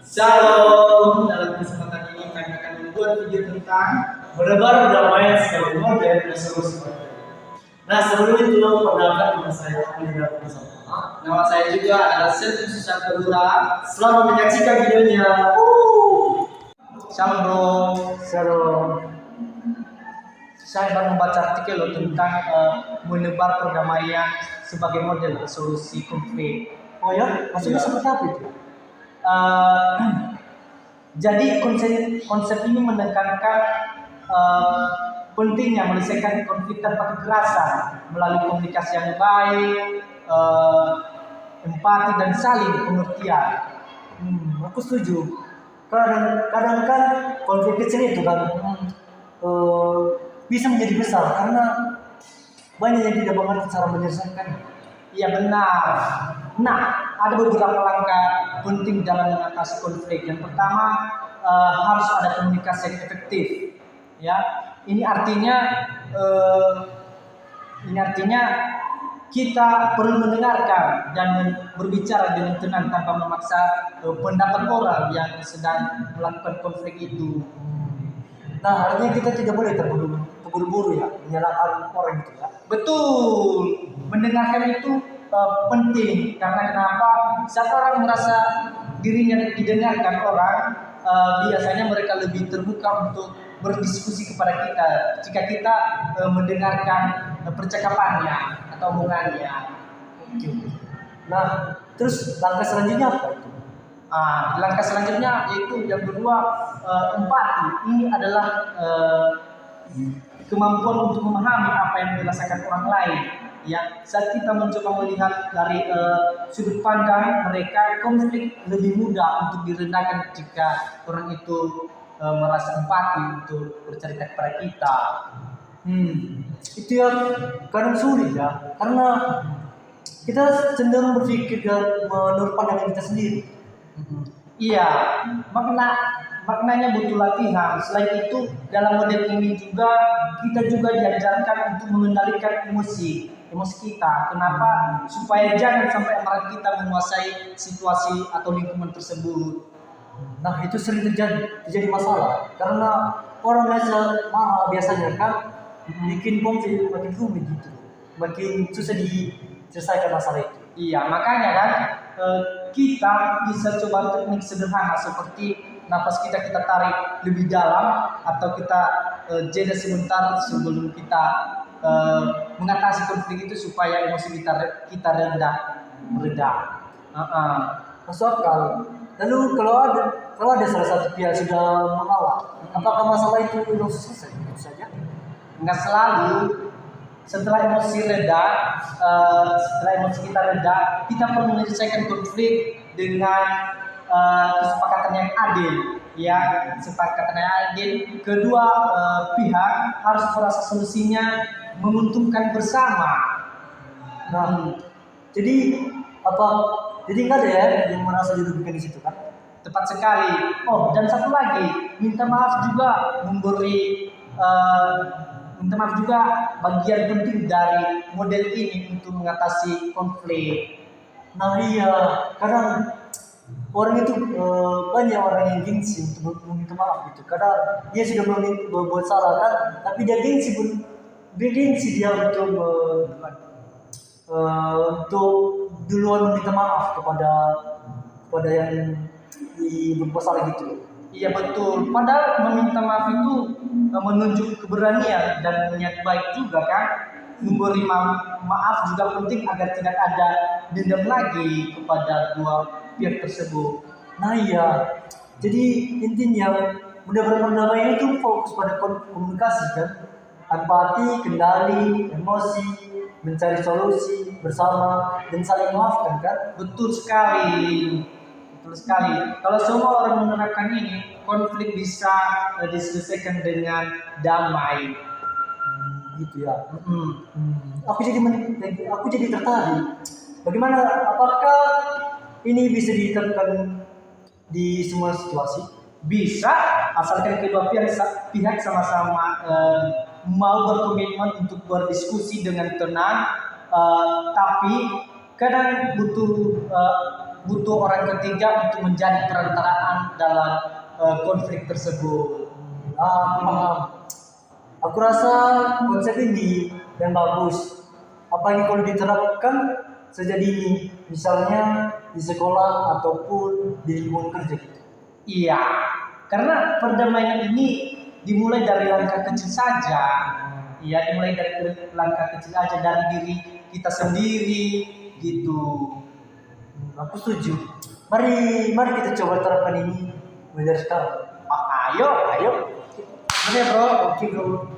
Shalom, dalam kesempatan ini kami akan membuat video tentang menebar perdamaian secara modern dan solusi konflik. Nah, sebelum itu perkenalkan nama saya Andrea Pusaka. Nama saya juga adalah Selvin Susanto Lura. Selamat menyaksikan videonya. Shalom bro. Shalom. Saya baru membaca artikel loh tentang menebar perdamaian sebagai model solusi konflik. Oh ya, maksudnya seperti apa itu? Jadi konsep ini menekankan pentingnya menyelesaikan konflik tanpa kekerasan melalui komunikasi yang baik, empati dan saling pengertian. Aku setuju. Kadang kan konflik kecil itu kan bisa menjadi besar karena banyak yang tidak mengerti cara menyelesaikan. Iya benar. Nah, ada beberapa langkah penting dalam mengatasi konflik. Yang pertama, harus ada komunikasi yang efektif. Ya, ini artinya kita perlu mendengarkan dan berbicara dengan tenang tanpa memaksa pendapat orang yang sedang melakukan konflik itu. Nah, artinya kita tidak boleh terburu-buru ya menyalahkan orang itu ya. Betul, mendengarkan itu penting karena kenapa? Saat orang merasa dirinya didengarkan orang, biasanya mereka lebih terbuka untuk berdiskusi kepada kita jika kita mendengarkan percakapannya atau omongannya. Nah, terus langkah selanjutnya apa itu? Langkah selanjutnya yaitu yang kedua, empati. Ini adalah kemampuan untuk memahami apa yang dirasakan orang lain. Ya, saat kita mencoba melihat dari sudut pandang mereka, konflik lebih mudah untuk diredakan jika orang itu merasa empati untuk bercerita kepada kita. Itu yang kadang sulit ya, karena kita cenderung berpikir menurut pandangan kita sendiri. Iya, maknanya butuh latihan. Selain itu, dalam model ini juga kita diajarkan untuk mengendalikan emosi kita. Kenapa? Supaya jangan sampai amarah kita menguasai situasi atau lingkungan tersebut. Nah, itu sering terjadi masalah karena orang biasanya kan bikin konflik makin rumit gitu, makin susah diselesaikan masalah itu. Iya, makanya kan kita bisa coba teknik sederhana seperti napas kita tarik lebih dalam atau kita jeda sebentar sebelum kita mengatasi konflik itu supaya emosi kita mereda. Masuk akal. Lalu kalau ada salah satu pihak sudah mengalah, apakah masalah itu belum selesai? Itu saja? Enggak selalu. Setelah emosi kita reda, kita perlu menyelesaikan konflik dengan kesepakatan yang adil. Ya, kesepakatan yang adil. Kedua pihak harus merasa solusinya menguntungkan bersama. Nah, jadi nggak ada ya yang merasa dirugikan di situ kan? Tepat sekali. Oh, dan satu lagi, minta maaf juga bagian penting dari model ini untuk mengatasi konflik. Nah iya, kadang orang itu banyak orang yang gengsi untuk meminta maaf gitu. Kadang dia sudah berbuat salah kan, tapi dia gengsi dia untuk duluan meminta maaf kepada yang berbuat salah gitu. Iya betul. Padahal meminta maaf itu menunjuk keberanian dan niat baik juga kan. Memberi maaf juga penting agar tidak ada dendam lagi kepada dua pihak tersebut. Nah iya. Jadi intinya perdamaian itu fokus pada komunikasi kan. Empati, kendali, emosi, mencari solusi bersama dan saling memaafkan kan. Betul sekali. Kalau semua orang menerapkan ini, konflik bisa diselesaikan dengan damai. Gitu ya. Aku jadi tertarik. Bagaimana? Apakah ini bisa diterapkan di semua situasi? Bisa, asalkan kedua pihak sama-sama mau berkomitmen untuk berdiskusi dengan tenang, tapi kadang butuh butuh orang ketiga untuk menjadi perantaraan dalam konflik tersebut. Paham. Aku rasa konsep ini yang bagus. Apalagi kalau diterapkan sejak dini, misalnya di sekolah ataupun di lingkungan kerja. Iya, karena perdamaian ini dimulai dari langkah kecil saja. Iya, dimulai dari langkah kecil aja dari diri kita sendiri gitu. Aku setuju. Mari kita coba terapkan ini mulai dari sekarang. Ayo, ayo. Oke bro.